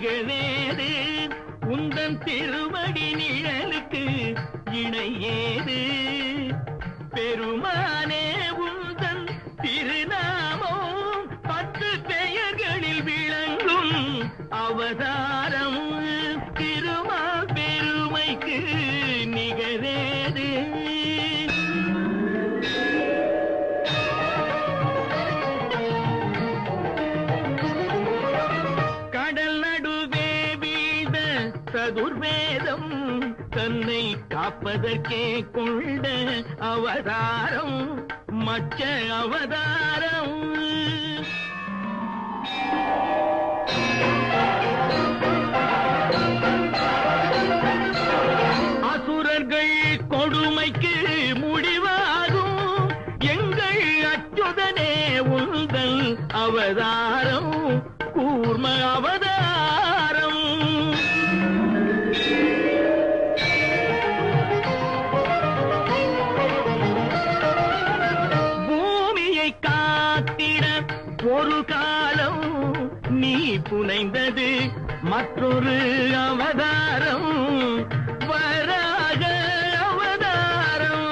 நிகழேது உந்தன் திருவடி நிழலுக்கு இணையேது பெருமானே உந்தன் திருநாமம் 10 பெயர்களில் விளங்கும் அவதாரம் திருமால் பெருமைக்கு நிகழேது சதுர்வேதம் தன்னை காப்பதற்கே கொண்ட அவதாரம் மச்ச அவதாரம் அசுரர்கள் கொடுமைக்கு முடிவாகும் எங்கள் அச்சுதனே உந்தல் அவதாரம் கூர்ம அவதாரம் ஒரு காலம் நீ புனைந்தது மற்றொரு அவதாரம் வராக அவதாரம்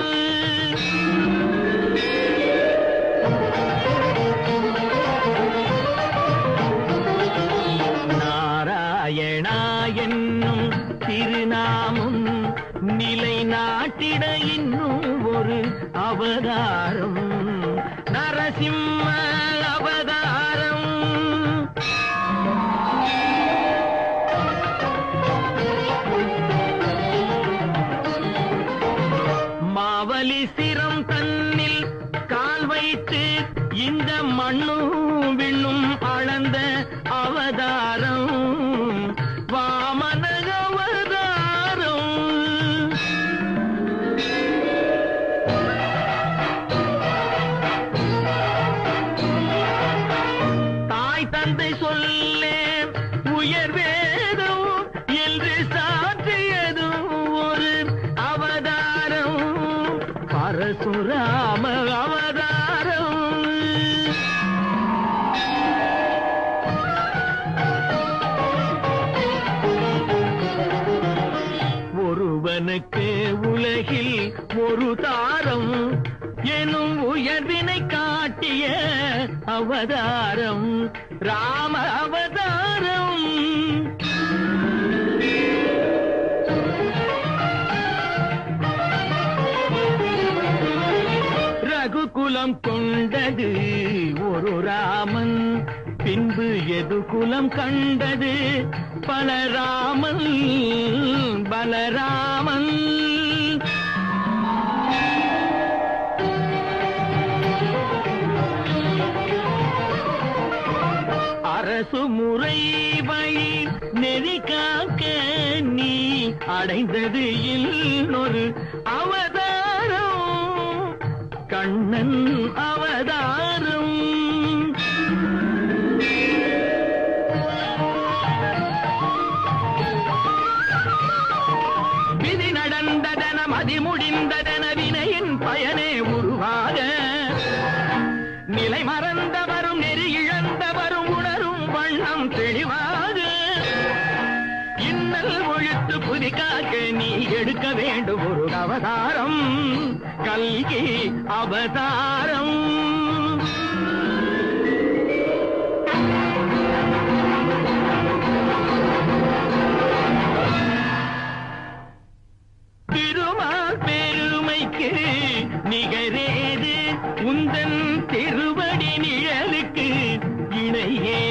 நாராயணா என்னும் திருநாமம் நிலை நாட்டிட இன்னும் ஒரு அவதாரம் நரசிம்ம அவதாரம் மாவலி சிரம் தன்னில் கால் வைத்து இந்த மண்ணும் விண்ணும் அளந்த அவதாரம் வாமன அவதாரம் தந்தை சொல்லே உயர் வேதம் என்று சாற்றியதும் ஒரு அவதாரம் பரசுராம அவதாரம் ஒருவனுக்கு உலகில் ஒரு தாரம் எனும் உயர்வினை காட்டிய அவதாரம் ராம அவதாரம் ரகுகுலம் கொண்டது ஒரு ராமன் பின்பு எது குலம் கண்டது பலராமன் பலராமன் அரசு முறை வழி நெறி காக்க நீ அடைந்தது இன்னொரு அவதாரம் கண்ணன் அவதாரம் விதி நடந்ததன மதி முடிந்ததன வினையின் பயனே உருவாக நிலை மறந்தவரும் நெறி இழந்தவரும் உணரும் வண்ணம் தெளிவாக இன்னல் ஒழித்து புதிக்காக்க நீ எடுக்க வேண்டும் ஒரு அவதாரம் கல்கி அவதாரம் திருமால் பெருமைக்கு நிகரேது உந்தன் திருவடி நிழலுக்கு இணையே